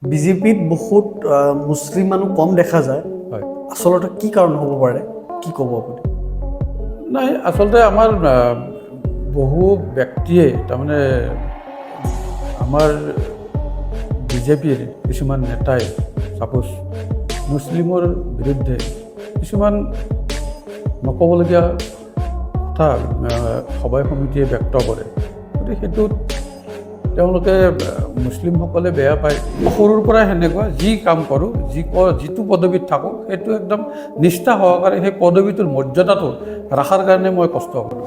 বিজেপিত বহুত মুছলিম মানুহ কম দেখা যায়। হয় আচলতে কি কাৰণ হ'ব পাৰে, কি ক'ব আপুনি? নাই আচলতে আমাৰ বহু ব্যক্তিয়ে তাৰমানে আমাৰ বিজেপিৰ কিছুমান নেতাই ছাপোজ মুছলিমৰ বিৰুদ্ধে কিছুমান নক'বলগীয়া কথা সভাই সমিতিয়ে ব্যক্ত কৰে। গতিকে সেইটোত তেওঁলোকে মুছলিমসকলে বেয়া পায়। সৰুৰ পৰাই সেনেকুৱা যি কাম কৰোঁ, যিটো পদবীত থাকোঁ সেইটো একদম নিষ্ঠা সহকাৰে সেই পদবীটোৰ মৰ্যাদাটো ৰখাৰ কাৰণে মই কষ্ট কৰোঁ।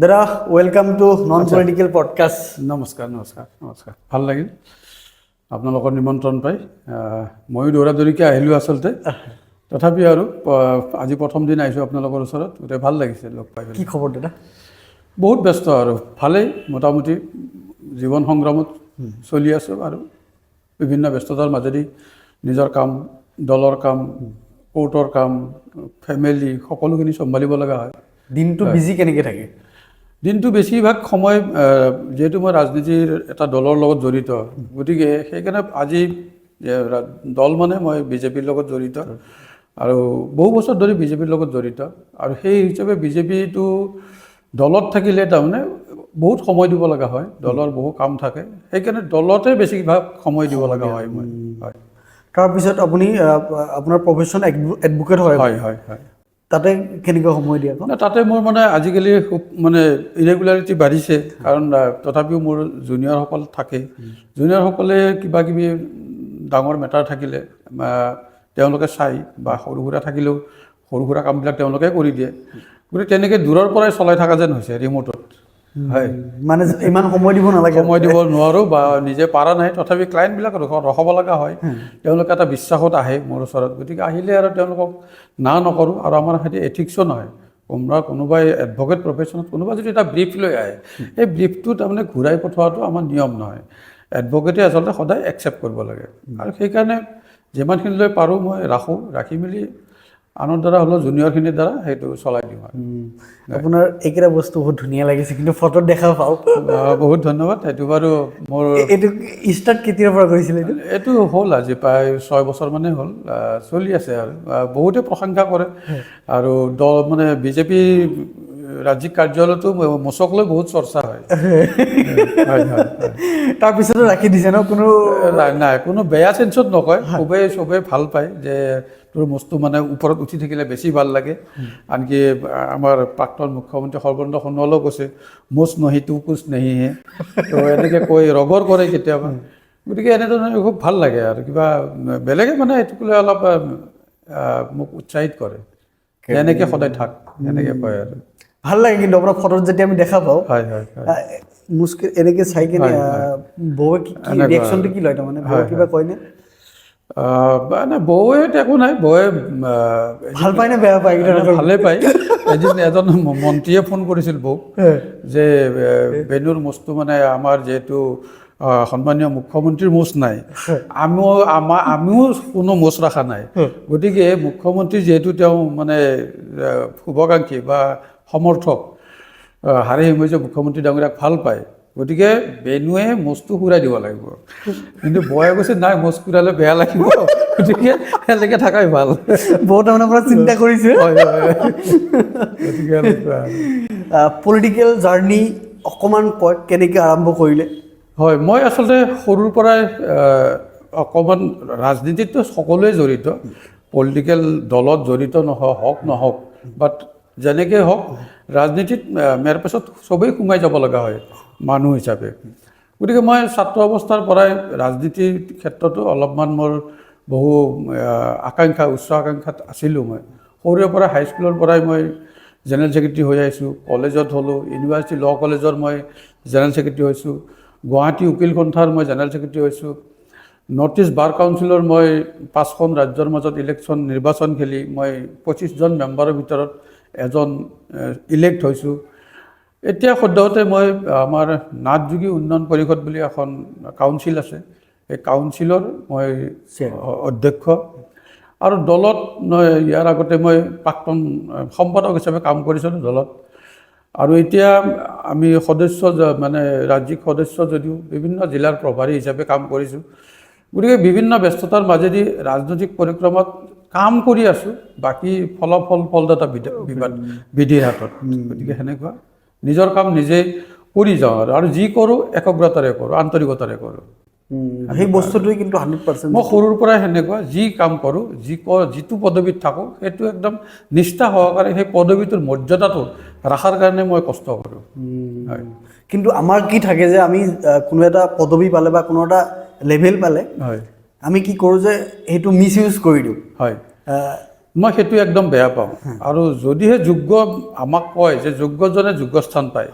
দাদা welcome to non political podcast. নমস্কাৰ নমস্কাৰ নমস্কাৰ, ভাল লাগিল আপোনালোকৰ নিমন্ত্ৰণ পাই। ময়ো দৌৰাদৌৰিকৈ আহিলোঁ আচলতে, তথাপি আৰু আজি প্ৰথম দিন আহিছোঁ আপোনালোকৰ ওচৰত, গতিকে ভাল লাগিছে লগ পাই। কি খবৰ দাদা? বহুত ব্যস্ত আৰু ভালেই, মোটামুটি জীৱন সংগ্ৰামত চলি আছোঁ আৰু বিভিন্ন ব্যস্ততাৰ মাজেদি নিজৰ কাম, দলৰ কাম, কোৰ্টৰ কাম, ফেমিলি সকলোখিনি চম্ভালিব লগা হয়। দিনটো বিজি কেনেকৈ থাকে? দিনটো বেছিভাগ সময় যিহেতু মই ৰাজনীতিৰ এটা দলৰ লগত জড়িত, গতিকে সেইকাৰণে আজি দল মানে মই বিজেপিৰ লগত জড়িত আৰু বহু বছৰ ধৰি বিজেপিৰ লগত জড়িত, আৰু সেই হিচাপে বিজেপিটো দলত থাকিলে তাৰমানে বহুত সময় দিব লগা হয়, দলৰ বহু কাম থাকে, সেইকাৰণে দলতে বেছিভাগ সময় দিব লগা হয় মই। হয়, তাৰপিছত আপুনি আপোনাৰ প্ৰফেশ্যন এডভোকেট হয়। হয় হয় হয়। তাতে কেনেকৈ সময় দিয়ে আকৌ? তাতে মোৰ মানে আজিকালি খুব মানে ইৰেগুলাৰিটি বাঢ়িছে, কাৰণ তথাপিও মোৰ জুনিয়ৰসকল থাকে। জুনিয়ৰসকলে কিবা কিবি ডাঙৰ মেটাৰ থাকিলে তেওঁলোকে চাই, বা সৰু সুৰা থাকিলেও সৰু সুৰা কামবিলাক তেওঁলোকে কৰি দিয়ে। গতিকে তেনেকৈ দূৰৰ পৰাই চলাই থকা যেন হৈছে ৰিম'টত। হয়, মানে ইমান সময় দিব নালাগে। সময় দিব নোৱাৰোঁ বা নিজে পাৰা নাই, তথাপি ক্লাইণ্টবিলাক ৰখাব লগা হয়। তেওঁলোকে এটা বিশ্বাসত আহে মোৰ ওচৰত, গতিকে আহিলে আৰু তেওঁলোকক না নকৰোঁ। আৰু আমাৰ সেইটো এথিক্সো নহয়। কোনোবাই এডভকেট প্ৰফেশ্যনত কোনোবাই যদি এটা ব্ৰিফ লৈ আহে, সেই ব্ৰিফটো তাৰমানে ঘূৰাই পঠোৱাটো আমাৰ নিয়ম নহয়। এডভকেটে আচলতে সদায় একচেপ্ট কৰিব লাগে, আৰু সেইকাৰণে যিমানখিনিলৈ পাৰোঁ মই ৰাখোঁ, ৰাখি মেলি আনৰ দ্বাৰা হ'লেও জুনিয়ৰখিনিৰ দ্বাৰা সেইটো চলাই দিওঁ আৰু। আপোনাৰ এইকেইটা বস্তু বহুত ধুনীয়া লাগিছে, কিন্তু ফটোত দেখা পাওঁ। বহুত ধন্যবাদ। এইটো বাৰু মোৰ এইটো ষ্টাৰ্ট কেতিয়াৰ পৰা কৰিছিলে? এইটো হ'ল আজি প্ৰায় 6 বছৰমানেই হ'ল, চলি আছে আৰু বহুতে প্ৰশংসা কৰে। আৰু দল মানে বিজেপি ৰাজ্যিক কাৰ্যালয়তো মোচক লৈ বহুত চৰ্চা হয়। তাৰপিছতো ৰাখি দিছে ন? কোনো নাই, কোনো বেয়া চেঞ্চত নকয়, চবেই ভাল পায় যে তোৰ মোচটো মানে ওপৰত উঠি থাকিলে বেছি ভাল লাগে। আনকি আমাৰ প্ৰাক্তন মুখ্যমন্ত্ৰী সৰ্বানন্দ সোণোৱালেও কৈছে, মোচ নহি তো কুছ নহি হে, তো এনেকৈ কৈ ৰগৰ কৰে কেতিয়াবা। গতিকে এনেধৰণে খুব ভাল লাগে, আৰু কিবা বেলেগে মানে এইটোক লৈ অলপ মোক উৎসাহিত কৰে, এনেকৈ সদায় থাক, এনেকৈ কয় আৰু। ভাল লাগে কিন্তু আপোনাৰ ফটোত যেতিয়া আমি দেখা পাওঁ। হয় হয় হয়। এনেকৈ চাই কিনে বৌয়ে কি ৰিয়েকশ্যনটো কি লয় তাৰমানে? বৌয়ে কিবা কয়নে? মানে বৌয়ে একো নাই, বৌয়ে ভাল পায় নে বেয়া পায়? ভালেই পায়। এদিন এজন মন্ত্ৰীয়ে ফোন কৰিছিল বৌক যে বেনুৰ মোচটো মানে আমাৰ যিহেতু সন্মানীয় মুখ্যমন্ত্ৰীৰ মোচ নাই, আমিও কোনো মোচ ৰখা নাই, গতিকে মুখ্যমন্ত্ৰী যিহেতু তেওঁ মানে শুভাকাংক্ষী বা সমৰ্থক, হাৰে হিমৈছে মুখ্যমন্ত্ৰী ডাঙৰীয়াক ভাল পায়, গতিকে বেনুৱে মোচটো ঘূৰাই দিব লাগিব। কিন্তু বৌয়ে কৈছে নাই, মোচ ঘূৰালে বেয়া লাগিব, গতিকে এনেকৈ থকাই ভাল। বৌ তাৰমানে পৰা চিন্তা কৰিছে। গতিকে পলিটিকেল জাৰ্ণি অকণমান কয়, কেনেকৈ আৰম্ভ কৰিলে? হয়, মই আচলতে সৰুৰ পৰাই অকণমান ৰাজনীতিততো সকলোৱে জড়িত, পলিটিকেল দলত জড়িত হওক নহওক, বাট যেনেকৈ হওক ৰাজনীতিত মেৰ পাছত চবেই সোমাই যাব লগা হয় মানুহ হিচাপে। গতিকে মই ছাত্ৰ অৱস্থাৰ পৰাই ৰাজনীতিৰ ক্ষেত্ৰতো অলপমান মোৰ বহু আকাংক্ষা, উচ্চ আকাংক্ষাত আছিলোঁ। মই সৰুৰে পৰা হাইস্কুলৰ পৰাই মই জেনেৰেল ছেক্ৰেটাৰী হৈ আহিছোঁ, কলেজত হ'লোঁ, ইউনিভাৰ্চিটি ল' কলেজৰ মই জেনেৰেল ছেক্ৰেটাৰী হৈছোঁ, গুৱাহাটী উকিল সন্থাৰ মই জেনেৰেল ছেক্ৰেটাৰী হৈছোঁ, নৰ্থ ইষ্ট বাৰ কাউন্সিলৰ মই 5খন ৰাজ্যৰ মাজত নিৰ্বাচন খেলি মই 25জন মেম্বাৰৰ ভিতৰত এজন ইলেক্ট হৈছোঁ। এতিয়া সদ্যহতে মই আমাৰ নাথযোগী উন্নয়ন পৰিষদ বুলি এখন কাউন্সিল আছে, এই কাউন্সিলৰ মই অধ্যক্ষ, আৰু দলত ইয়াৰ আগতে মই প্ৰাক্তন সম্পাদক হিচাপে কাম কৰিছিলোঁ দলত। আৰু এতিয়া আমি সদস্য মানে ৰাজ্যিক সদস্য যদিও বিভিন্ন জিলাৰ প্ৰভাৰী হিচাপে কাম কৰিছোঁ। গতিকে বিভিন্ন ব্যস্ততাৰ মাজেদি ৰাজনৈতিক পৰিক্ৰমাত কাম কৰি আছোঁ, বাকী ফলদাতা বিধিৰ হাতত। গতিকে সেনেকুৱা নিজৰ কাম নিজে কৰি যাওঁ আৰু যি কৰোঁ একগ্ৰতাৰে কৰোঁ, আন্তৰিকতাৰে কৰোঁ। সেই বস্তুটোৱে কিন্তু 100%। মই সৰুৰ পৰাই সেনেকুৱা, যি কাম কৰোঁ, যিটো পদবীত থাকোঁ সেইটো একদম নিষ্ঠা সহকাৰে সেই পদবীটোৰ মৰ্যাদাটো ৰখাৰ কাৰণে মই কষ্ট কৰোঁ। হয়। কিন্তু আমাৰ কি থাকে যে আমি কোনো এটা পদবী পালে বা কোনো এটা লেভেল পালে হয়, আমি কি কৰোঁ যে সেইটো মিছ ইউজ কৰি দিওঁ। হয়, মই সেইটো একদম বেয়া পাওঁ। আৰু যদিহে যোগ্য আমাক কয় যে যোগ্যজনে যোগ্য স্থান পায়,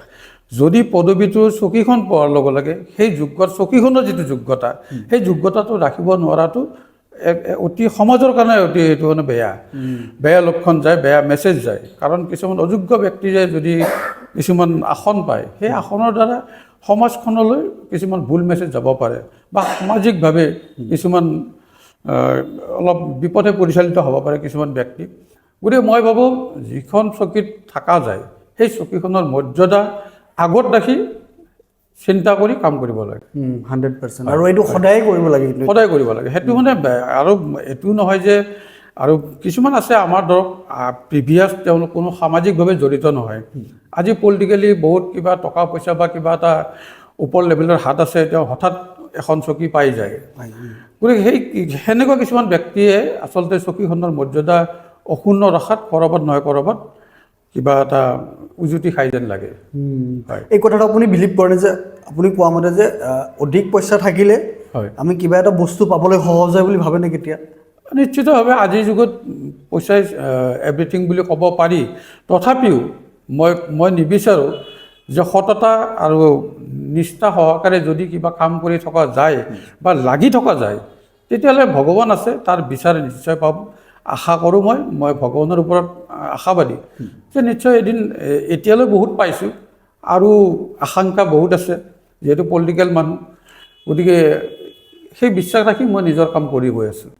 যদি পদবীটোৰ চকীখন পোৱাৰ লগে লগে সেই চকীখনৰ যিটো যোগ্যতা, সেই যোগ্যতাটো ৰাখিব নোৱাৰাটো অতি সমাজৰ কাৰণে এইটো মানে বেয়া লক্ষণ যায়, বেয়া মেছেজ যায়। কাৰণ কিছুমান অযোগ্য ব্যক্তিয়ে যদি কিছুমান আসন পায়, সেই আসনৰ দ্বাৰা সমাজখনলৈ কিছুমান ভুল মেছেজ যাব পাৰে বা সামাজিকভাৱে কিছুমান অলপ বিপথে পৰিচালিত হ'ব পাৰে কিছুমান ব্যক্তি। গতিকে মই ভাবোঁ যিখন চকীত থকা যায় সেই চকীখনৰ মৰ্যাদা আগত ৰাখি চিন্তা কৰি কাম কৰিব লাগে। 100%। আৰু এইটো সদায় কৰিব লাগে, সদায় কৰিব লাগে। সেইটো মানে আৰু এইটো নহয় যে, আৰু কিছুমান আছে আমাৰ ধৰক প্ৰিভিয়াছ তেওঁলোক কোনো সামাজিকভাৱে জড়িত নহয়, আজি পলিটিকেলি বহুত কিবা টকা পইচা বা কিবা এটা ওপৰ লেভেলৰ হাত আছে, তেওঁ হঠাৎ এখন চকী পাই যায়। গতিকে সেনেকুৱা কিছুমান ব্যক্তিয়ে আচলতে চকীখনৰ মৰ্যাদা অক্ষুণ্ণ ৰখাত ক'ৰবাত নহয় ক'ৰবাত কিবা এটা উজুতি খাই যেন লাগে। এই কথাটো আপুনি বিলিভ কৰে যে আপুনি কোৱা মতে যে অধিক পইচা থাকিলে আমি কিবা এটা বস্তু পাবলৈ সহজ হয় বুলি ভাবে নে কেতিয়া? নিশ্চিতভাৱে আজিৰ যুগত পইচাই এভৰিথিং বুলি ক'ব পাৰি। তথাপিও মই নিবিচাৰোঁ যে সততা আৰু নিষ্ঠা সহকাৰে যদি কিবা কাম কৰি থকা যায় বা লাগি থকা যায়, তেতিয়াহ'লে ভগৱান আছে, তাৰ বিচাৰ নিশ্চয় পাম। আশা কৰোঁ মই ভগৱানৰ ওপৰত আশাবাদী যে নিশ্চয় এদিন, এতিয়ালৈ বহুত পাইছোঁ আৰু আকাংক্ষা বহুত আছে, যিহেতু পলিটিকেল মানুহ। গতিকে সেই বিশ্বাস ৰাখি মই নিজৰ কাম কৰি গৈ আছোঁ।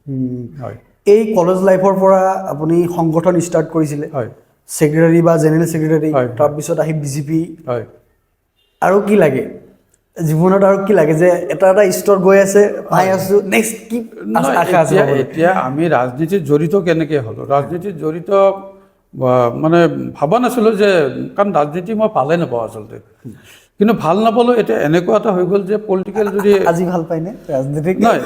হয়। এই কলেজ লাইফৰ পৰা আপুনি সংগঠন ষ্টাৰ্ট কৰিছিলে, হয়, ছেক্ৰেটাৰী বা জেনেৰেল ছেক্ৰেটাৰী, তাৰপিছত আহি বিজেপি। হয়। আৰু কি লাগে জীৱনত, আৰু কি লাগে যে এটা স্তৰ গৈ আছে, পাই আছোঁ, নেক্সট কি আশা আছে? এতিয়া আমি ৰাজনীতিত জড়িত কেনেকৈ হ'লোঁ? ৰাজনীতিত জড়িত মানে ভবা নাছিলোঁ যে, কাৰণ ৰাজনীতি মই ভালেই নাপাওঁ আচলতে। কিন্তু ভাল নাপালোঁ, এতিয়া এনেকুৱা এটা হৈ গ'ল যে পলিটিকেল যদি আজি ভাল পায়নে ৰাজনীতিক? নাই,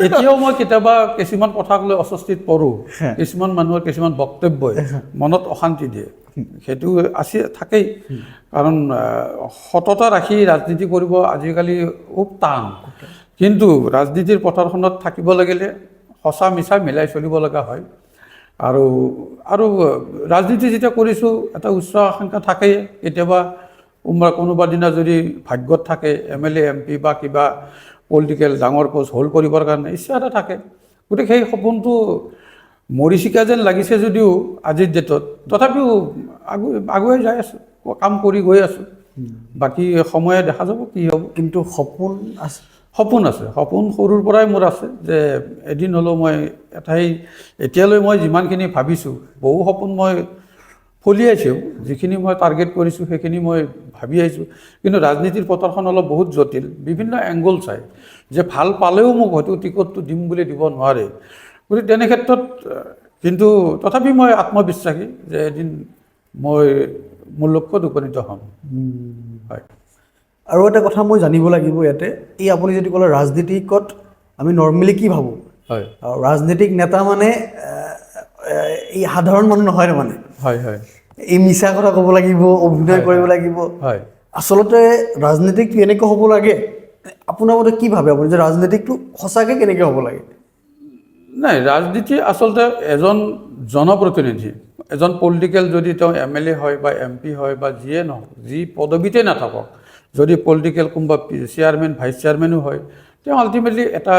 এতিয়াও মই কেতিয়াবা কিছুমান কথাক লৈ অস্বস্তিত পৰোঁ। কিছুমান মানুহৰ কিছুমান বক্তব্যই মনত অশান্তি দিয়ে, সেইটো থাকেই। কাৰণ সততা ৰাখি ৰাজনীতি কৰিব আজিকালি খুব টান। কিন্তু ৰাজনীতিৰ পথাৰখনত থাকিব লাগিলে সঁচা মিছা মিলাই চলিব লগা হয়। আৰু ৰাজনীতি যেতিয়া কৰিছোঁ, এটা উচ্চ আকাংক্ষা থাকেই। কেতিয়াবা কোনোবা দিনা যদি ভাগ্যত থাকে MLA MP বা কিবা পলিটিকেল ডাঙৰ পোষ্ট হোল্ড কৰিবৰ কাৰণে ইচ্ছা এটা থাকে। গতিকে সেই সপোনটো মৰিচিকা যেন লাগিছে যদিও আজিৰ ডেটত, তথাপিও আগুৱাই যাই আছোঁ, কাম কৰি গৈ আছোঁ। বাকী সময়ে দেখা যাব কি হ'ব। কিন্তু সপোন আছে, সপোন সৰুৰ পৰাই মোৰ আছে যে এদিন হ'লেও মই এতিয়ালৈ মই যিমানখিনি ভাবিছোঁ, বহু সপোন মই ফলিয়াইছোঁ। যিখিনি মই টাৰ্গেট কৰিছোঁ সেইখিনি মই ভাবি আহিছোঁ। কিন্তু ৰাজনীতিৰ পথাৰখন অলপ বহুত জটিল, বিভিন্ন এংগল চাই যে ভাল পালেও মোক হয়তো টিকটটো দিম বুলি দিব নোৱাৰে। গতিকে তেনে ক্ষেত্ৰত কিন্তু তথাপি মই আত্মবিশ্বাসী যে এদিন মই মোৰ লক্ষ্যত উপনীত হ'ম। হয়। আৰু এটা কথা মই জানিব লাগিব ইয়াতে, এই আপুনি যদি ক'লে ৰাজনীতিকত আমি নৰ্মেলি কি ভাবোঁ? হয়। ৰাজনীতিক নেতা মানে এই সাধাৰণ মানুহ নহয় তাৰমানে। হয়, হয়। এই মিছা কথা ক'ব লাগিব, অভিনয় কৰিব লাগিব। হয়। আচলতে ৰাজনীতিকটো এনেকৈ হ'ব লাগে? আপোনাৰ মতে কি ভাবে আপুনি যে ৰাজনীতিকটো সঁচাকৈ কেনেকৈ হ'ব লাগে? নাই, ৰাজনীতি আচলতে এজন জনপ্ৰতিনিধি, এজন পলিটিকেল, যদি তেওঁ MLA হয় বা MP হয় বা যিয়ে নহওক, যি পদবীতে নাথাকক, যদি পলিটিকেল কোনোবা চেয়াৰমেন ভাইচ চেয়াৰমেনো হয়, তেওঁ আল্টিমেটলি এটা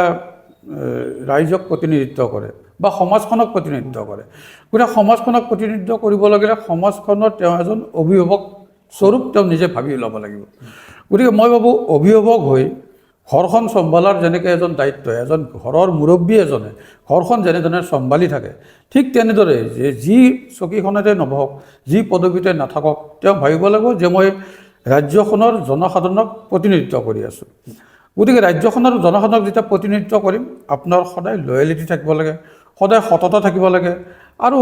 ৰাইজক প্ৰতিনিধিত্ব কৰে বা সমাজখনক প্ৰতিনিধিত্ব কৰে। গতিকে সমাজখনক প্ৰতিনিধিত্ব কৰিব লাগিলে সমাজখনৰ তেওঁ এজন অভিভাৱক স্বৰূপ তেওঁ নিজে ভাবি ল'ব লাগিব। গতিকে মই ভাবোঁ অভিভাৱক হৈ ঘৰখন চম্ভালাৰ যেনেকৈ এজন দায়িত্ব, এজন ঘৰৰ মুৰব্বী এজনে ঘৰখন যেনেধৰণে চম্ভালি থাকে, ঠিক তেনেদৰে যে যি চকীখনতে নবহক, যি পদবীতে নাথাকক, তেওঁ ভাবিব লাগিব যে মই ৰাজ্যখনৰ জনসাধাৰণক প্ৰতিনিধিত্ব কৰি আছোঁ। গতিকে ৰাজ্যখনৰ জনসাধাৰণক যেতিয়া প্ৰতিনিধিত্ব কৰিম, আপোনাৰ সদায় লয়েলিটি থাকিব লাগে, সদায় সততা থাকিব লাগে, আৰু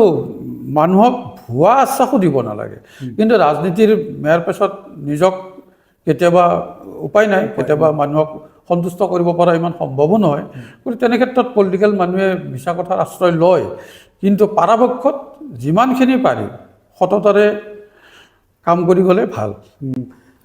মানুহক ভুৱা আশ্বাসো দিব নালাগে। কিন্তু ৰাজনীতিৰ মেয়াৰ পাছত নিজক কেতিয়াবা উপায় নাই, কেতিয়াবা মানুহক সন্তুষ্ট কৰিব পৰা ইমান সম্ভৱো নহয়। গতিকে তেনে ক্ষেত্ৰত পলিটিকেল মানুহে মিছা কথাৰ আশ্ৰয় লয়, কিন্তু পৰাপক্ষত যিমানখিনি পাৰি সততাৰে কাম কৰি গ'লে ভাল।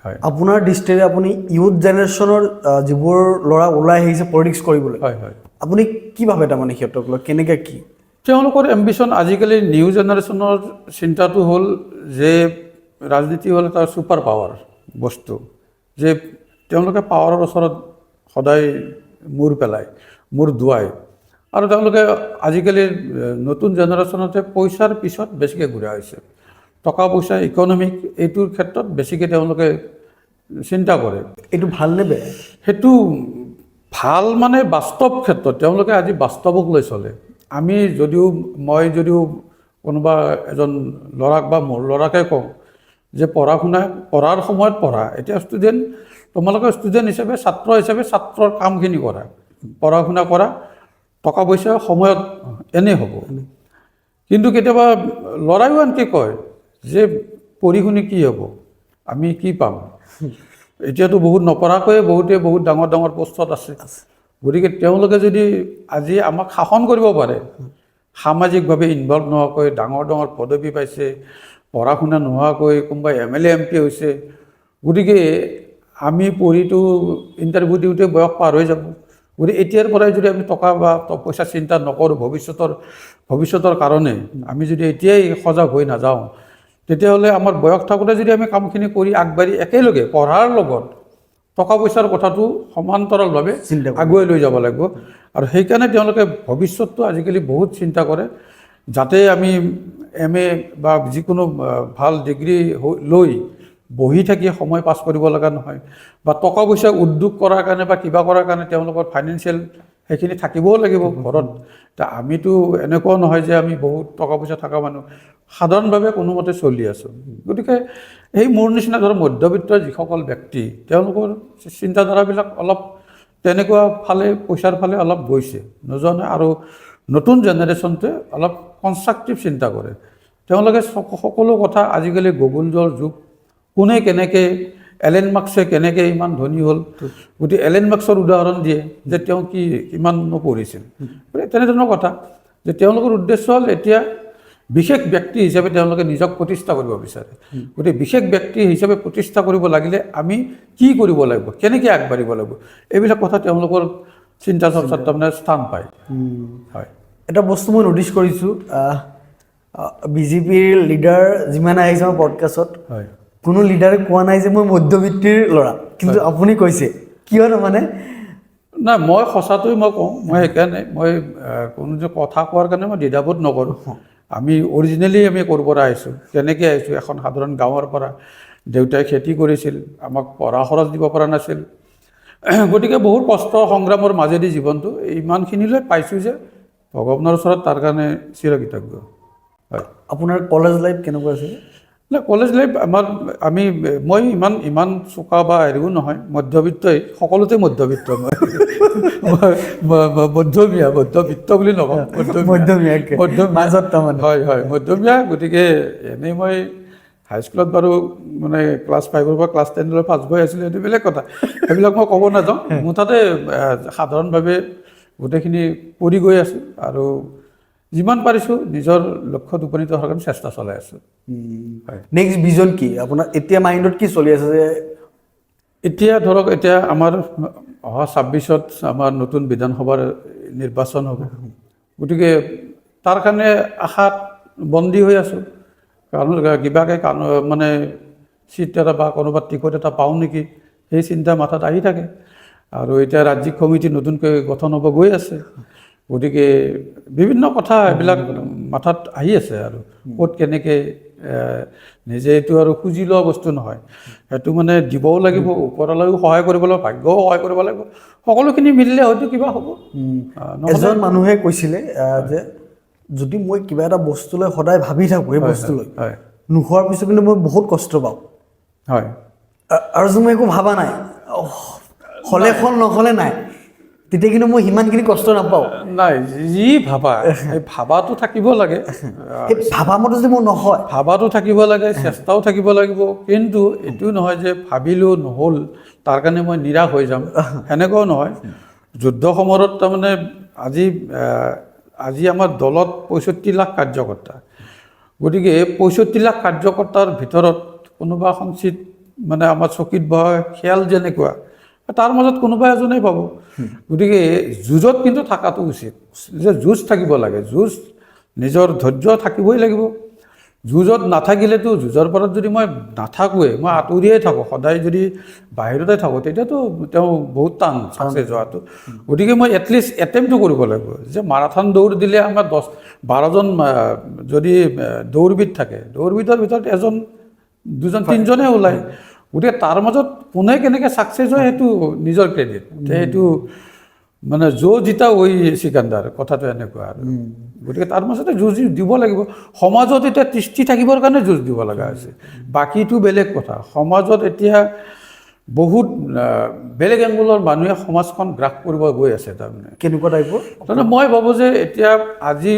হয় আপোনাৰ দৃষ্টিৰে আপুনি ইউথ জেনেৰেশ্যনৰ যিবোৰ ল'ৰা ওলাই আহিছে পলিটিক্স কৰিবলৈ, হয় হয় আপুনি কি ভাবে তাৰমানে সিহঁতক লৈ কেনেকৈ কি? তেওঁলোকৰ এম্বিশ্যন আজিকালি নিউ জেনেৰেশ্যনৰ চিন্তাটো হ'ল যে ৰাজনীতি হ'ল এটা ছুপাৰ পাৱাৰ বস্তু, যে তেওঁলোকে পাৱাৰৰ ওচৰত সদায় মূৰ পেলায়, মূৰ দোৱায়, আৰু তেওঁলোকে আজিকালি নতুন জেনেৰেশ্যনতে পইচাৰ পিছত বেছিকৈ ঘূৰা হৈছে। টকা পইচা, ইকনমিক, এইটোৰ ক্ষেত্ৰত বেছিকৈ তেওঁলোকে চিন্তা কৰে। এইটো ভাল নে বেয়া? সেইটো ভাল মানে বাস্তৱ ক্ষেত্ৰত তেওঁলোকে আজি বাস্তৱক লৈ চলে। মই যদিও কোনোবা এজন ল'ৰাক বা মোৰ ল'ৰাকে কওঁ যে পঢ়াৰ সময়ত পঢ়া, এতিয়া তোমালোকে ষ্টুডেণ্ট হিচাপে, ছাত্ৰ হিচাপে ছাত্ৰৰ কামখিনি কৰা, পঢ়া শুনা কৰা, টকা পইচা সময়ত এনেই হ'ব। কিন্তু কেতিয়াবা ল'ৰাইও আনকি কয় যে পঢ়ি শুনি কি হ'ব, আমি কি পাম? এতিয়াতো বহুত নপঢ়াকৈয়ে বহুত ডাঙৰ ডাঙৰ পষ্টত আছে। গতিকে তেওঁলোকে যদি আজি আমাক শাসন কৰিব পাৰে, সামাজিকভাৱে ইনভলভ নোহোৱাকৈ ডাঙৰ ডাঙৰ পদবী পাইছে, পঢ়া শুনা নোহোৱাকৈ কোনোবাই MLA MP হৈছে, গতিকে আমি পঢ়িটো ইণ্টাৰভিউ দিওঁতে বয়স পাৰ হৈ যাব। গতিকে এতিয়াৰ পৰাই যদি আমি টকা বা পইচা চিন্তা নকৰোঁ, ভৱিষ্যতৰ কাৰণে আমি যদি এতিয়াই সজাগ হৈ নাযাওঁ, তেতিয়াহ'লে আমাৰ বয়স থাকোঁতে যদি আমি কামখিনি কৰি আগবাঢ়ি একেলগে পঢ়াৰ লগত টকা পইচাৰ কথাটো সমান্তৰালভাৱে আগুৱাই লৈ যাব লাগিব। আৰু সেইকাৰণে তেওঁলোকে ভৱিষ্যতটো আজিকালি বহুত চিন্তা কৰে, যাতে আমি MA বা যিকোনো ভাল ডিগ্ৰী লৈ বহি থাকি সময় পাছ কৰিব লগা নহয়, বা টকা পইচা উদ্যোগ কৰাৰ কাৰণে বা কিবা কৰাৰ কাৰণে তেওঁলোকৰ ফাইনেন্সিয়েল সেইখিনি থাকিবও লাগিব ঘৰত। আমিতো এনেকুৱাও নহয় যে আমি বহুত টকা পইচা থকা মানুহ, সাধাৰণভাৱে কোনোমতে চলি আছোঁ। গতিকে এই মোৰ নিচিনা ধৰক মধ্যবিত্ত যিসকল ব্যক্তি, তেওঁলোকৰ চিন্তাধাৰাবিলাক অলপ তেনেকুৱা পইচাৰ ফালে অলপ গৈছে, নজনা। আৰু নতুন জেনেৰেশ্যনটোৱে অলপ কনষ্ট্ৰাকটিভ চিন্তা কৰে। তেওঁলোকে সকলো কথা আজিকালি গুগলৰ যুগ, কোনে কেনেকৈ, এলেন মাৰ্ক্সে কেনেকৈ ইমান ধনী হ'ল, গতিকে এলেন মাৰ্ক্সৰ উদাহৰণ দিয়ে যে তেওঁ কিমান পঢ়িছিল, গতিকে তেনেধৰণৰ কথা। যে তেওঁলোকৰ উদ্দেশ্য হ'ল এতিয়া বিশেষ ব্যক্তি হিচাপে তেওঁলোকে নিজক প্ৰতিষ্ঠা কৰিব বিচাৰে। গতিকে বিশেষ ব্যক্তি হিচাপে প্ৰতিষ্ঠা কৰিব লাগিলে আমি কি কৰিব লাগিব, কেনেকৈ আগবাঢ়িব লাগিব, এইবিলাক কথা তেওঁলোকৰ চিন্তা চৰ্চাত তাৰমানে স্থান পায়। হয়, এটা বস্তু মই ন'টিছ কৰিছোঁ, BJPৰ লিডাৰ যিমান আহিছে আমাৰ পডকাষ্টত, হয়, কোনো লিডাৰে কোৱা নাই যে মই মধ্যবিত্তিৰ ল'ৰা, কিন্তু আপুনি কৈছে কিয় মানে? নাই, মই সঁচাটোৱে কওঁ। মই সেইকাৰণে কোনো যে কথা কোৱাৰ কাৰণে মই দ্বিধাবোধ নকৰোঁ। আমি অৰিজিনেলি ক'ৰ পৰা আহিছোঁ, কেনেকৈ আহিছোঁ, এখন সাধাৰণ গাঁৱৰ পৰা। দেউতাই খেতি কৰিছিল, আমাক পঢ়া খৰচ দিব পৰা নাছিল। গতিকে বহুত কষ্ট সংগ্ৰামৰ মাজেদি জীৱনটো ইমানখিনিলৈ পাইছোঁ যে ভগৱানৰ ওচৰত তাৰ কাৰণে চিৰকৃতজ্ঞ। হয়, আপোনাৰ কলেজ লাইফ কেনেকুৱা আছিল? কলেজ লাইফ মই ইমান চোকা বা হেৰিও নহয়, মধ্যবিত্তই, সকলোতে মধ্যবিত্ত। মধ্যবিত্ত বুলি নকওঁ, মধ্যমীয়া। হয় হয়, মধ্যমীয়া। গতিকে এনেই মই হাইস্কুলত বাৰু ক্লাছ 5ৰ পৰা ক্লাছ 10লৈ পাছ হৈ আছিলোঁ, এইটো বেলেগ কথা, সেইবিলাক মই ক'ব নাযাওঁ। মুঠতে সাধাৰণভাৱে গোটেইখিনি পঢ়ি গৈ আছোঁ, আৰু যিমান পাৰিছোঁ নিজৰ লক্ষ্যত উপনীত হোৱাৰ কাৰণে চেষ্টা চলাই আছোঁ। নেক্সট ভিজন কি আপোনাৰ? এতিয়া মাইণ্ডত কি চলি আছে? যে এতিয়া আমাৰ অহা 26ত আমাৰ নতুন বিধানসভাৰ নিৰ্বাচন হ'ব। গতিকে তাৰ কাৰণে আশাত বন্দী হৈ আছোঁ, কাৰণ কিবাকৈ চিট এটা বা কোনোবা টিকট এটা পাওঁ নেকি, সেই চিন্তা মাথাত আহি থাকে। আৰু এতিয়া ৰাজ্যিক সমিতি নতুনকৈ গঠন হ'ব গৈ আছে, গতিকে বিভিন্ন কথা এইবিলাক মাথাত আহি আছে, আৰু ক'ত কেনেকৈ নিজে এইটো আৰু খুজি লোৱা বস্তু নহয়, সেইটো মানে দিবও লাগিব, ওপৰলৈও সহায় কৰিব লাগিব, ভাগ্যও সহায় কৰিব লাগিব, সকলোখিনি মিলিলে হয়তো কিবা হ'ব। এজন মানুহে কৈছিলে যে যদি মই কিবা এটা বস্তুলৈ সদায় ভাবি থাকোঁ, এই বস্তুলৈ নোহোৱাৰ পিছত কিন্তু মই বহুত কষ্ট পাওঁ, হয়, আৰু যদি মই একো ভাবা নাই, হ'লে ফল নহ'লে নাই, তেতিয়া কিন্তু মই সিমানখিনি কষ্ট নাপাওঁ। নাই, যি ভাবা এই ভাবাটো থাকিব লাগে, সেই ভাবা মতে যদি মোৰ নহয়, ভাবাটো থাকিব লাগে, চেষ্টাও থাকিব লাগিব, কিন্তু এইটো নহয় যে ভাবিলোঁ নহ'ল তাৰ কাৰণে মই নিৰাশ হৈ যাম, সেনেকুৱাও নহয়। যুদ্ধ সময়ত তাৰমানে আজি আমাৰ দলত 65 লাখ কাৰ্যকৰ্তা, গতিকে 65 লাখ কাৰ্যকৰ্তাৰ ভিতৰত কোনোবা এখন চিট মানে আমাৰ চকীত বহা খেয়াল যেনেকুৱা, তাৰ মাজত কোনোবা এজনেই পাব। গতিকে যুঁজত কিন্তু থকাটো উচিত, যে যুঁজ থাকিব লাগে, যুঁজ নিজৰ ধৈৰ্য থাকিবই লাগিব। যুঁজত নাথাকিলেতো, যুঁজৰ পৰত যদি মই নাথাকোঁৱে, মই আঁতৰিয়ে থাকোঁ, সদায় যদি বাহিৰতে থাকোঁ, তেতিয়াতো তেওঁ বহুত টান ছাকচেছ হোৱাটো। গতিকে মই এটলিষ্ট এটেম্পটো কৰিব লাগিব, যে মাৰাথন দৌৰ দিলে আমাৰ 10-12জন যদি দৌৰবিদ থাকে, দৌৰবিদৰ ভিতৰত এজন, দুজন, তিনিজনে ওলায়। গতিকে তাৰ মাজত কোনে কেনেকৈ ছাকচেছ হয় সেইটো নিজৰ ক্ৰেডিট, সেইটো মানে জিতা ওই চিকান্দাৰ, কথাটো এনেকুৱা আৰু। গতিকে তাৰ মাজতে যুঁজ দিব লাগিব। সমাজত এতিয়া তিষ্ঠি থাকিবৰ কাৰণে যুঁজ দিব লগা হৈছে, বাকীটো বেলেগ কথা। সমাজত এতিয়া বহুত বেলেগ এংগুলৰ মানুহে সমাজখন গ্ৰাস কৰিব গৈ আছে। তাৰমানে কেনেকুৱা টাইপৰ? তাৰমানে মই ভাবোঁ যে এতিয়া আজি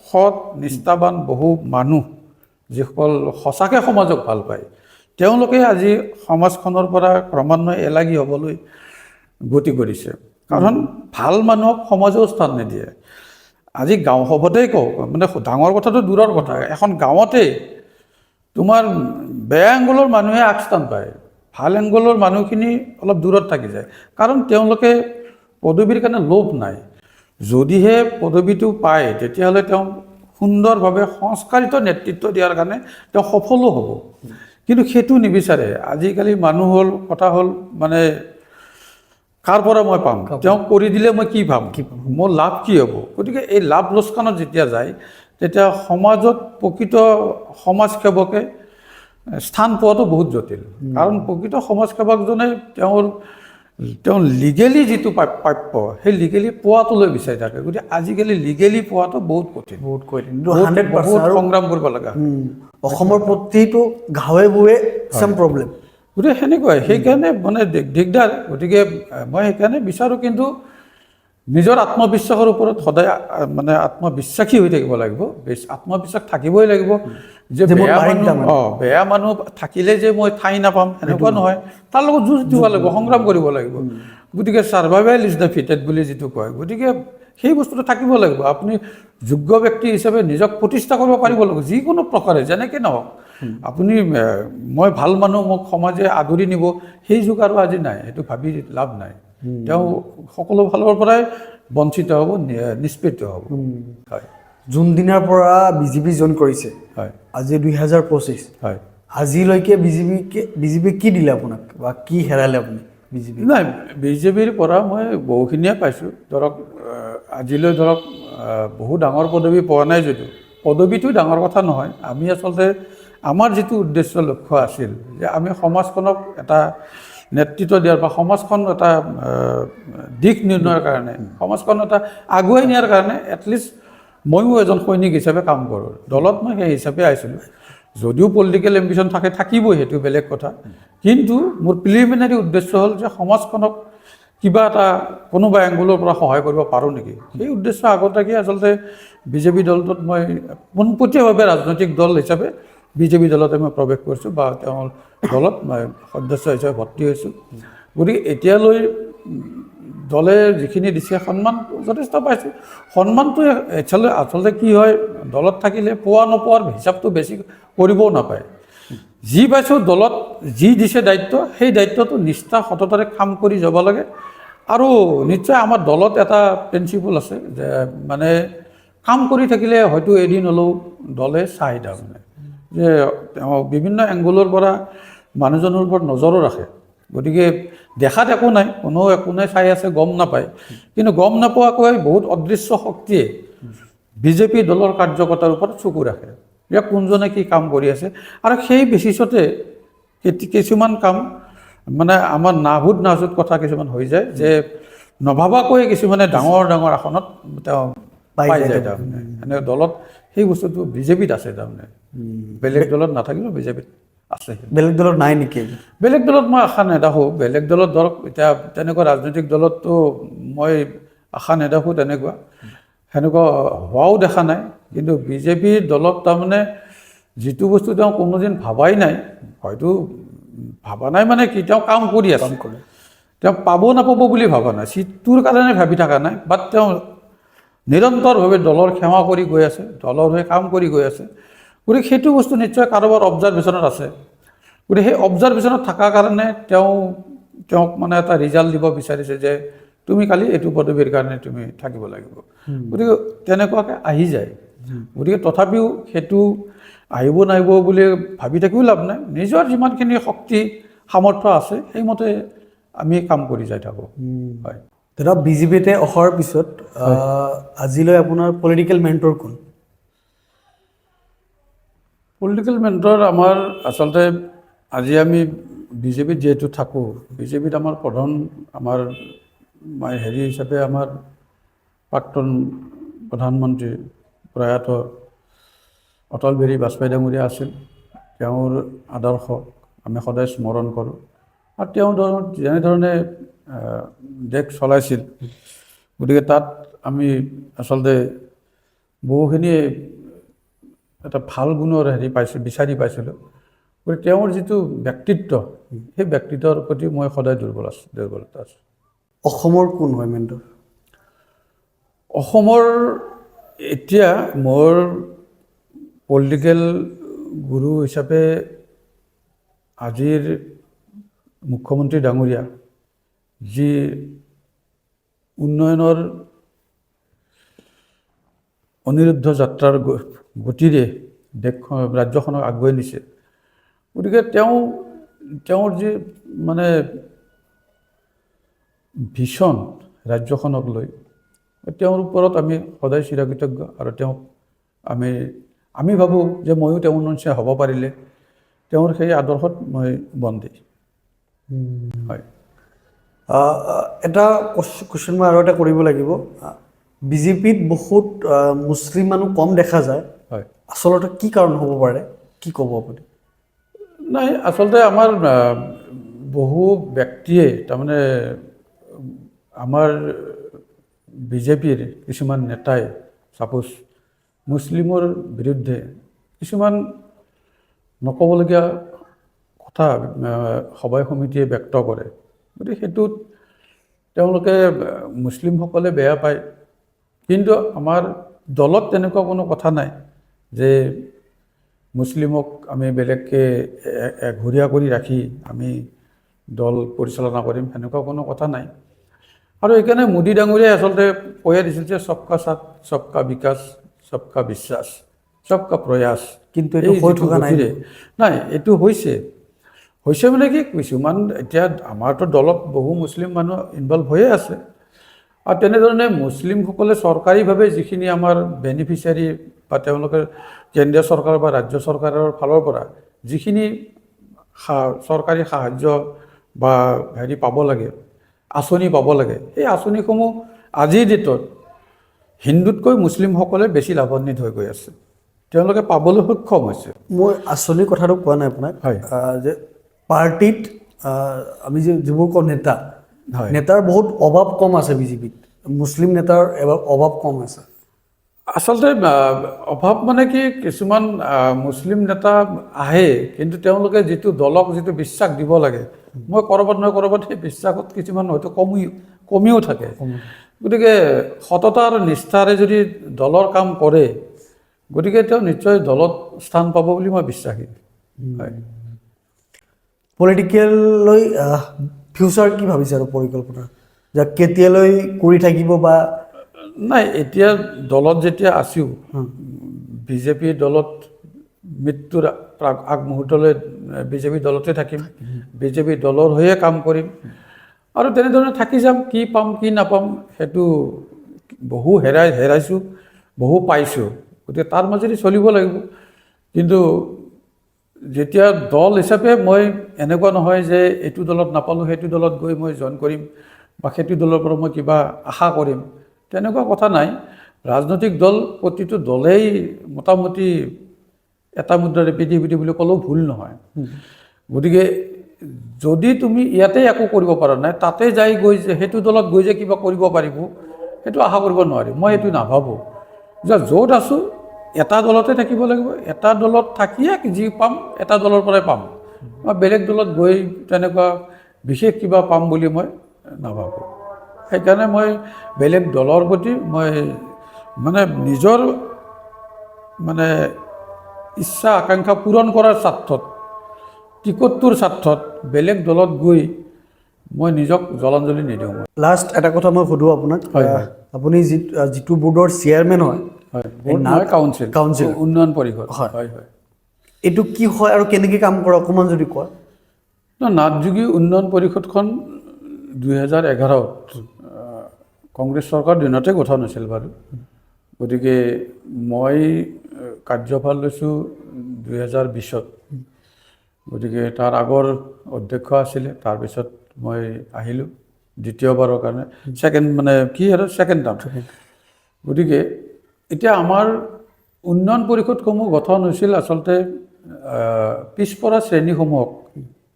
সৎ নিষ্ঠাবান বহু মানুহ, যিসকল সঁচাকৈ সমাজক ভাল পায়, তেওঁলোকে আজি সমাজখনৰ পৰা ক্ৰমান্বয়ে এলাগী হ'বলৈ গতি কৰিছে। কাৰণ ভাল মানুহক সমাজেও স্থান নিদিয়ে। আজি গাঁও সভাতেই কওঁ, মানে ডাঙৰ কথাটো দূৰৰ কথা, এখন গাঁৱতেই তোমাৰ বেয়া এংগলৰ মানুহে আগস্থান পায়, ভাল এংগলৰ মানুহখিনি অলপ দূৰত থাকি যায়। কাৰণ তেওঁলোকে পদবীৰ কাৰণে লোভ নাই। যদিহে পদবীটো পায়, তেতিয়াহ'লে তেওঁ সুন্দৰভাৱে সংস্কাৰিত নেতৃত্ব দিয়াৰ কাৰণে তেওঁ সফলো হ'ব। কিন্তু সেইটো নিবিচাৰে। আজিকালি মানুহ হ'ল, কথা হ'ল মানে কাৰ পৰা মই পাম, তেওঁ কৰি দিলে মই কি পাম, মোৰ লাভ কি হ'ব। গতিকে এই লাভ লোকচানত যেতিয়া যায়, তেতিয়া সমাজত প্ৰকৃত সমাজসেৱকে স্থান পোৱাটো বহুত জটিল। কাৰণ প্ৰকৃত সমাজসেৱকজনে তেওঁ লিগেলি যিটো প্ৰাপ্য, সেই লিগেলি পোৱাটোলৈ বিচাৰি থাকে। গতিকে আজিকালি লিগেলি পোৱাটো বহুত কঠিন, বহুত সংগ্ৰাম কৰিব লগা। অসমৰ প্ৰতিটো গাঁৱে ভূঞে চেম প্ৰব্লেম। গতিকে সেনেকুৱাই, সেইকাৰণে মানে দিগদাৰ। গতিকে মই সেইকাৰণে বিচাৰোঁ, কিন্তু নিজৰ আত্মবিশ্বাসৰ ওপৰত সদায় মানে আত্মবিশ্বাসী হৈ থাকিব লাগিব। আত্মবিশ্বাস থাকিবই লাগিব যে বেয়া মানুহ থাকিলে যে মই ঠাই নাপাম, সেনেকুৱা নহয়। তাৰ লগত যুঁজ দিব লাগিব, সংগ্ৰাম কৰিব লাগিব। গতিকে ছাৰ্ভাইভেল ইজ দ্য ফিটেড বুলি যিটো কয়, গতিকে সেই বস্তুটো থাকিব লাগিব। আপুনি যোগ্য ব্যক্তি হিচাপে নিজক প্ৰতিষ্ঠা কৰিব পাৰিব লাগিব, যিকোনো প্ৰকাৰে, যেনেকৈ নহওক। আপুনি মই ভাল মানুহ, মোক সমাজে আদৰি নিব, সেই যুগ আৰু আজি নাই। সেইটো ভাবি লাভ নাই। তেওঁ সকলো ফালৰ পৰাই বঞ্চিত হ'ব, নিষ্পৃত হ'ব। হয়, যোনদিনাৰ পৰা বিজেপি জইন কৰিছে, হয়, আজি 2025, হয়, আজিলৈকে বিজেপি কি দিলে আপোনাক, বা কি হেৰালে আপুনি বিজেপি? নাই, বিজেপিৰ পৰা মই বহুখিনিয়ে পাইছোঁ। ধৰক আজিলৈ ধৰক বহু ডাঙৰ পদবী পোৱা নাই যদিও, পদবীটো ডাঙৰ কথা নহয়। আমি আচলতে আমাৰ যিটো উদ্দেশ্য লক্ষ্য আছিল, যে আমি সমাজখনক এটা নেতৃত্ব দিয়াৰ বা সমাজখন এটা দিশ নিৰ্ণয়ৰ কাৰণে, সমাজখন এটা আগুৱাই নিয়াৰ কাৰণে এটলিষ্ট ময়ো এজন সৈনিক হিচাপে কাম কৰোঁ। দলত মই সেই হিচাপে আহিছিলোঁ। যদিও পলিটিকেল এম্বিশ্যন থাকিবই, সেইটো বেলেগ কথা। কিন্তু মোৰ প্ৰিলিমিনাৰী উদ্দেশ্য হ'ল যে সমাজখনক কিবা এটা কোনোবা এংগুলৰ পৰা সহায় কৰিব পাৰোঁ নেকি, সেই উদ্দেশ্য আগত ৰাখি আচলতে বিজেপি দলটোত মই পোনপটীয়াভাৱে ৰাজনৈতিক দল হিচাপে বিজেপি দলতে মই প্ৰৱেশ কৰিছোঁ, বা তেওঁৰ দলত মই সদস্য হিচাপে ভৰ্তি হৈছোঁ। গতিকে এতিয়ালৈ দলে যিখিনি দিছে সন্মান যথেষ্ট পাইছোঁ। সন্মানটো আচলতে কি হয়, দলত থাকিলে পোৱা নোপোৱাৰ হিচাপটো বেছি কৰিবও নাপায়। যি পাইছোঁ, দলত যি দিছে দায়িত্ব, সেই দায়িত্বটো নিষ্ঠা সততাৰে কাম কৰি যাব লাগে। আৰু নিশ্চয় আমাৰ দলত এটা প্ৰিন্সিপল আছে, যে মানে কাম কৰি থাকিলে হয়তো এদিন হ'লেও দলে চাই, তাৰমানে যে তেওঁ বিভিন্ন এংগুলৰ পৰা মানুহজনৰ ওপৰত নজৰো ৰাখে। গতিকে দেখাত একো নাই, কোনেও একো নাই, চাই আছে, গম নাপায়। কিন্তু গম নোপোৱাকৈ বহুত অদৃশ্য শক্তিয়ে বিজেপি দলৰ কাৰ্যকৰ্তাৰ ওপৰত চকু ৰাখে। যে কোনজনে কি কাম কৰি আছে আৰু সেই বেচিছতে কিছুমান কাম মানে আমাৰ নাহুত নাজুত কথা কিছুমান হৈ যায় যে নভাবাকৈ কিছুমানে ডাঙৰ ডাঙৰ আসনত তেওঁ পাই পাই যায় যায় তাৰমানে এনে দলত সেই বস্তুটো বিজেপিত আছে তাৰমানে বেলেগ দলত নাথাকিলেও বিজেপিত আছে বেলেগ দলত নাই নেকি বেলেগ দলত মই আশা নেদেখোঁ বেলেগ দলত ধৰক এতিয়া তেনেকুৱা ৰাজনৈতিক দলততো মই আশা নেদেখোঁ তেনেকুৱা সেনেকুৱা হোৱাও দেখা নাই কিন্তু বিজেপিৰ দলত তাৰমানে যিটো বস্তু তেওঁ কোনোদিন ভাবাই নাই হয়তো ভাবা নাই মানে কি তেওঁ কাম কৰি আছে তেওঁ পাব নাপাব বুলি ভবা নাই চিটটোৰ কাৰণে ভাবি থকা নাই বাট তেওঁ নিৰন্তৰভাৱে দলৰ সেৱা কৰি গৈ আছে দলৰ হৈ কাম কৰি গৈ আছে গতিকে সেইটো বস্তু নিশ্চয় কাৰোবাৰ অবজাৰ্ভেশ্যনত আছে গতিকে সেই অবজাৰ্ভেশ্যনত থকাৰ কাৰণে তেওঁক মানে এটা ৰিজাল্ট দিব বিচাৰিছে যে তুমি কালি এইটো পদবীৰ কাৰণে তুমি থাকিব লাগিব গতিকে তেনেকুৱাকৈ আহি যায় গতিকে তথাপিও সেইটো আহিব নাহিব বুলি ভাবি থাকিও লাভ নাই নিজৰ যিমানখিনি শক্তি সামৰ্থ্য আছে সেইমতে আমি কাম কৰি যাই থাকোঁ হয় দাদা বিজেপিতে অহাৰ পিছত আজিলৈ আপোনাৰ পলিটিকেল মেণ্টৰ কোন পলিটিকেল মেণ্টৰ আমাৰ আচলতে আজি আমি বিজেপিত যিহেতু থাকোঁ বিজেপিত আমাৰ প্ৰধান আমাৰ হেৰি হিচাপে আমাৰ প্ৰাক্তন প্ৰধানমন্ত্ৰী প্ৰয়াত অটল বিহাৰী বাজপেয়ী ডাঙৰীয়া আছিল তেওঁৰ আদৰ্শ আমি সদায় স্মৰণ কৰোঁ আৰু তেওঁ যেনেধৰণে দেশ চলাইছিল গতিকে তাত আমি আচলতে বহুখিনি এটা ভাল গুণৰ হেৰি বিচাৰি পাইছিলোঁ গতিকে তেওঁৰ যিটো ব্যক্তিত্ব সেই ব্যক্তিত্বৰ প্ৰতি মই সদায় দুৰ্বলতা আছোঁ অসমৰ কোন হয় মেণ্টৰ অসমৰ এতিয়া মোৰ পলিটিকেল গুৰু হিচাপে আজিৰ মুখ্যমন্ত্ৰী ডাঙৰীয়া যি উন্নয়নৰ অনিৰুদ্ধ যাত্ৰাৰ গতিৰে দেশখন ৰাজ্যখনক আগুৱাই নিছে গতিকে তেওঁৰ যি মানে ভিছন ৰাজ্যখনক লৈ তেওঁৰ ওপৰত আমি সদায় চিৰকৃতজ্ঞ আৰু তেওঁক আমি ভাবোঁ যে ময়ো তেওঁৰ নিচিনা হ'ব পাৰিলে তেওঁৰ সেই আদৰ্শত মই বন্দী হয় এটা কুৱেশ্যন মই আৰু এটা কৰিব লাগিব বিজেপিত বহুত মুছলিম মানুহ কম দেখা যায় হয় আচলতে কি কাৰণ হ'ব পাৰে কি ক'ব আপুনি নাই আচলতে আমাৰ বহু ব্যক্তিয়ে তাৰমানে আমাৰ বিজেপিৰ কিছুমান নেতাই ছাপ'জ মুছলিমৰ বিৰুদ্ধে কিছুমান নক'বলগীয়া কথা সভাই সমিতিয়ে ব্যক্ত কৰে গতিকে সেইটোত তেওঁলোকে মুছলিমসকলে বেয়া পায় কিন্তু আমাৰ দলত তেনেকুৱা কোনো কথা নাই যে মুছলিমক আমি বেলেগকৈ এঘৰীয়া কৰি ৰাখি আমি দল পৰিচালনা কৰিম সেনেকুৱা কোনো কথা নাই আৰু সেইকাৰণে মোদী ডাঙৰীয়াই আচলতে কৈয়ে দিছিল যে সবকা সাথ সবকা বিকাশ সবকা বিশ্বাস সবকা প্ৰয়াস কিন্তু এইটো হৈ থকা নাই নাই এইটো হৈছে মানে কি কিছুমান এতিয়া আমাৰতো দলত বহু মুছলিম মানুহ ইনভলভ হৈয়ে আছে আৰু তেনেধৰণে মুছলিমসকলে চৰকাৰীভাৱে যিখিনি আমাৰ বেনিফিচিয়াৰী বা তেওঁলোকে কেন্দ্ৰীয় চৰকাৰ বা ৰাজ্য চৰকাৰৰ ফালৰ পৰা যিখিনি চৰকাৰী সাহায্য বা হেৰি পাব লাগে আঁচনি পাব লাগে এই আঁচনিসমূহ আজিৰ ডেটত হিন্দুতকৈ মুছলিমসকলে বেছি লাভান্বিত হৈ গৈ আছে তেওঁলোকে পাবলৈ সক্ষম হৈছে মই আঁচনিৰ কথাটো কোৱা নাই আপোনাক হয় যে পাৰ্টিত আমি যিবোৰ কওঁ হয় নেতাৰ বহুত অভাৱ কম আছে বিজেপিত মুছলিম নেতাৰ অভাৱ কম আছে আচলতে অভাৱ মানে কি কিছুমান মুছলিম নেতা আহে কিন্তু তেওঁলোকে যিটো দলক যিটো বিশ্বাস দিব লাগে মই ক'ৰবাত নহয় ক'ৰবাত সেই বিশ্বাসত কিছুমান হয়তো কমিও থাকে গতিকে সততা আৰু নিষ্ঠাৰে যদি দলৰ কাম কৰে গতিকে তেওঁ নিশ্চয় দলত স্থান পাব বুলি মই বিশ্বাসী হয় পলিটিকেললৈ ফিউচাৰ কি ভাবিছে আৰু পৰিকল্পনা যে কেতিয়ালৈ কৰি থাকিব বা নাই এতিয়া দলত যেতিয়া আছোঁ বিজেপি দলত মৃত্যুৰ আগমুহূৰ্তলৈ বিজেপি দলতে থাকিম বিজেপি দলৰ হৈয়ে কাম কৰিম আৰু তেনেধৰণে থাকি যাম কি পাম কি নাপাম সেইটো বহু হেৰাইছোঁ বহু পাইছোঁ গতিকে তাৰ মাজেদি চলিব লাগিব কিন্তু যেতিয়া দল হিচাপে মই এনেকুৱা নহয় যে এইটো দলত নাপালোঁ সেইটো দলত গৈ মই জইন কৰিম বা সেইটো দলৰ পৰা মই কিবা আশা কৰিম, তেনেকুৱা কথা নাই। ৰাজনৈতিক দল প্ৰতিটো দলেই মোটামুটি এটা মুদ্ৰাৰে পৃথিৱী বুলি ক'লেও ভুল নহয়। গতিকে যদি তুমি ইয়াতে একো কৰিব পৰা নাই, তাতে যাই গৈ যে সেইটো দলত গৈ যে কিবা কৰিব পাৰিব, সেইটো আশা কৰিব নোৱাৰি। মই সেইটো নাভাবোঁ যে য'ত আছোঁ এটা দলতে থাকিব লাগিব, এটা দলত থাকিয়ে যি পাম এটা দলৰ পৰাই পাম। মই বেলেগ দলত গৈ তেনেকুৱা বিশেষ কিবা পাম বুলি মই নাভাবোঁ। সেইকাৰণে মই বেলেগ দলৰ প্ৰতি মই মানে নিজৰ মানে ইচ্ছা আকাংক্ষা পূৰণ কৰাৰ স্বাৰ্থত, টিকটটোৰ স্বাৰ্থত বেলেগ দলত গৈ মই নিজক জলাঞ্জলি নিদিওঁ। লাষ্ট এটা কথা মই সুধোঁ আপোনাক, আপুনি যিটো বোৰ্ডৰ চেয়াৰমেন হয়, কাউন্সিল উন্নয়ন পৰিষদ, হয় হয়, এইটো কি হয় আৰু কেনেকৈ কাম কৰে অকণমান যদি কয়। নাথযোগী উন্নয়ন পৰিষদখন 2011ত কংগ্ৰেছ চৰকাৰ দিনতে গঠন হৈছিল বাৰু। গতিকে মই কাৰ্যভাৰ লৈছোঁ 2020ত। গতিকে তাৰ আগৰ অধ্যক্ষ আছিলে, তাৰপিছত মই আহিলোঁ দ্বিতীয়বাৰৰ কাৰণে, ছেকেণ্ড টাৰ্ম। গতিকে এতিয়া আমাৰ উন্নয়ন পৰিষদসমূহ গঠন হৈছিল আচলতে পিছপৰা শ্ৰেণীসমূহক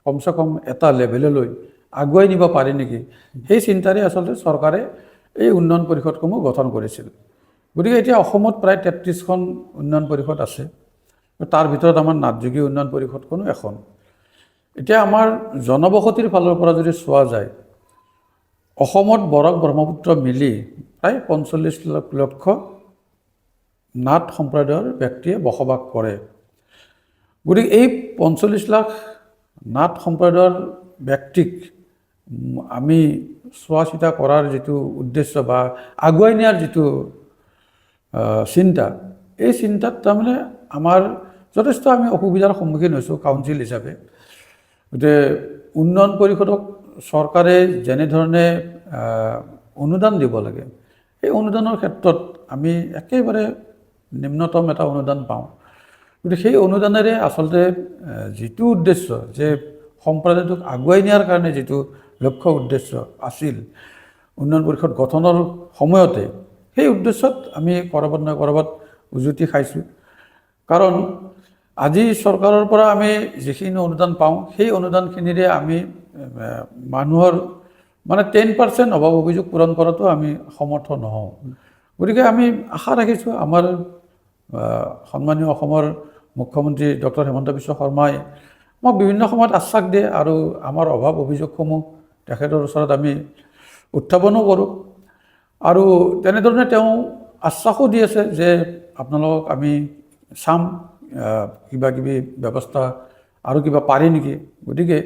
কমচে কম এটা লেভেললৈ আগুৱাই নিব পাৰি নেকি, সেই চিন্তাৰে আচলতে চৰকাৰে এই উন্নয়ন পৰিষদসমূহ গঠন কৰিছিল। গতিকে এতিয়া অসমত প্ৰায় 33খন উন্নয়ন পৰিষদ আছে, তাৰ ভিতৰত আমাৰ নাথযোগী উন্নয়ন পৰিষদখনো এখন। এতিয়া আমাৰ জনবসতিৰ ফালৰ পৰা যদি চোৱা যায়, অসমত বৰাক ব্ৰহ্মপুত্ৰ মিলি প্ৰায় 45 লক্ষ নাথ সম্প্ৰদায়ৰ ব্যক্তিয়ে বসবাস কৰে। গতিকে এই 45 লাখ নাথ সম্প্ৰদায়ৰ ব্যক্তিক আমি চোৱা চিতা কৰাৰ যিটো উদ্দেশ্য বা আগুৱাই নিয়াৰ যিটো চিন্তা, এই চিন্তাত তাৰমানে আমাৰ যথেষ্ট আমি অসুবিধাৰ সন্মুখীন হৈছোঁ কাউন্সিল হিচাপে। গতিকে উন্নয়ন পৰিষদক চৰকাৰে যেনেধৰণে অনুদান দিব লাগে, সেই অনুদানৰ ক্ষেত্ৰত আমি একেবাৰে নিম্নতম এটা অনুদান পাওঁ। গতিকে সেই অনুদানেৰে আচলতে যিটো উদ্দেশ্য যে সম্প্ৰদায়টোক আগুৱাই নিয়াৰ কাৰণে যিটো লক্ষ্য উদ্দেশ্য আছিল উন্নয়ন পৰিষদ গঠনৰ সময়তে, সেই উদ্দেশ্যত আমি ক'ৰবাত নহয় ক'ৰবাত উজুতি খাইছোঁ। কাৰণ আজি চৰকাৰৰ পৰা আমি যিখিনি অনুদান পাওঁ, সেই অনুদানখিনিৰে আমি মানুহৰ মানে 10% অভাৱ অভিযোগ পূৰণ কৰাটো আমি সমৰ্থ নহওঁ। গতিকে আমি আশা ৰাখিছোঁ আমাৰ সন্মানীয় অসমৰ মুখ্যমন্ত্ৰী ডক্টৰ হিমন্ত বিশ্ব শৰ্মাই মোক বিভিন্ন সময়ত আশ্বাস দিয়ে আৰু আমাৰ অভাৱ অভিযোগসমূহ তেখেতৰ ওচৰত আমি উত্থাপনো কৰোঁ। আৰু তেনেধৰণে তেওঁ আশ্বাসো দি আছে যে আপোনালোকক আমি চাম, কিবা কিবি ব্যৱস্থা আৰু কিবা পাৰি নেকি। গতিকে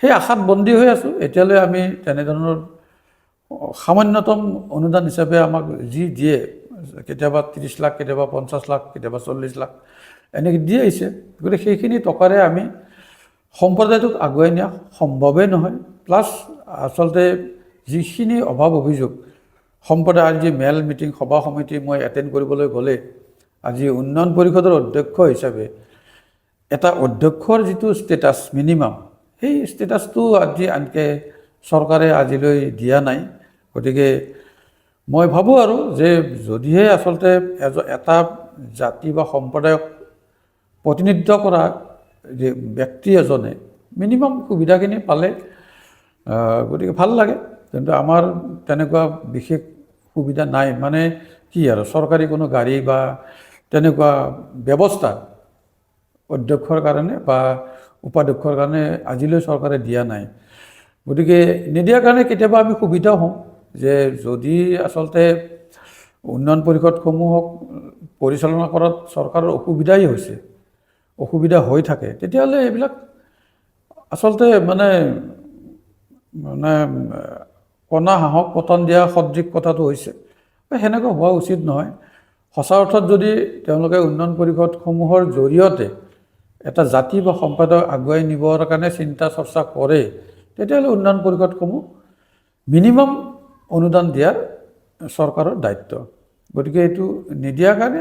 সেই আশাত বন্দী হৈ আছোঁ। এতিয়ালৈ আমি তেনেধৰণৰ সামান্যতম অনুদান হিচাপে আমাক যি দিয়ে, কেতিয়াবা 30 লাখ, কেতিয়াবা 50 লাখ, কেতিয়াবা 40 লাখ এনেকৈ দি আহিছে। গতিকে সেইখিনি টকাৰে আমি সম্প্ৰদায়টোক আগুৱাই নিয়া সম্ভৱেই নহয়। প্লাছ আচলতে যিখিনি অভাৱ অভিযোগ সম্প্ৰদায়ৰ যি মেল মিটিং সভা সমিতি মই এটেণ্ড কৰিবলৈ গ'লে, আজি উন্নয়ন পৰিষদৰ অধ্যক্ষ হিচাপে এটা অধ্যক্ষৰ যিটো ষ্টেটাছ মিনিমাম, সেই ষ্টেটাছটো আজি আনকি চৰকাৰে আজিলৈ দিয়া নাই। গতিকে মই ভাবোঁ আৰু যে যদিহে আচলতে এটা জাতি বা সম্প্ৰদায়ক প্ৰতিনিধিত্ব কৰা যে ব্যক্তি এজনে মিনিমাম সুবিধাখিনি পালে গতিকে ভাল লাগে। কিন্তু আমাৰ তেনেকুৱা বিশেষ সুবিধা নাই। মানে কি আৰু চৰকাৰী কোনো গাড়ী বা তেনেকুৱা ব্যৱস্থা অধ্যক্ষৰ কাৰণে বা উপাধ্যক্ষৰ কাৰণে আজিলৈ চৰকাৰে দিয়া নাই। গতিকে নিদিয়াৰ কাৰণে কেতিয়াবা আমি সুবিধা হওঁ যে যদি আচলতে উন্নয়ন পৰিষদসমূহক পৰিচালনা কৰাত চৰকাৰৰ অসুবিধা হৈ থাকে, তেতিয়াহ'লে এইবিলাক আচলতে মানে কণা হাঁহক পতন দিয়া সদৃশ কথাটো হৈছে। সেনেকুৱা হোৱা উচিত নহয়। সঁচা অৰ্থত যদি তেওঁলোকে উন্নয়ন পৰিষদসমূহৰ জৰিয়তে এটা জাতি বা সম্প্ৰদায়ক আগুৱাই নিবৰ কাৰণে চিন্তা চৰ্চা কৰে, তেতিয়াহ'লে উন্নয়ন পৰিষদসমূহ মিনিমাম অনুদান দিয়াৰ চৰকাৰৰ দায়িত্ব। গতিকে এইটো নিদিয়াৰ কাৰণে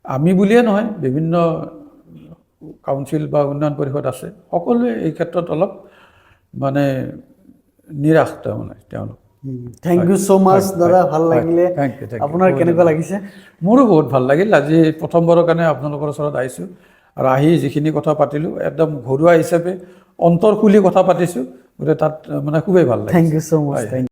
আমি বুলিয়ে নহয়, বিভিন্ন কাউন্সিল বা উন্নয়ন পৰিষদ আছে সকলোৱে এই ক্ষেত্ৰত অলপ মানে নিৰাশ তাৰমানে তেওঁলোক। থেংক ইউ ছ' মাছ দাদা, ভাল লাগিলে। থেংক ইউ আপোনাৰ কেনেকুৱা লাগিছে? মোৰো বহুত ভাল লাগিল। আজি প্ৰথমবাৰৰ কাৰণে আপোনালোকৰ ওচৰত আহিছোঁ আৰু আহি যিখিনি কথা পাতিলোঁ একদম ঘৰুৱা হিচাপে অন্তৰ খুলি কথা পাতিছোঁ, গতিকে তাত মানে খুবেই ভাল লাগিল। Thank you so' much.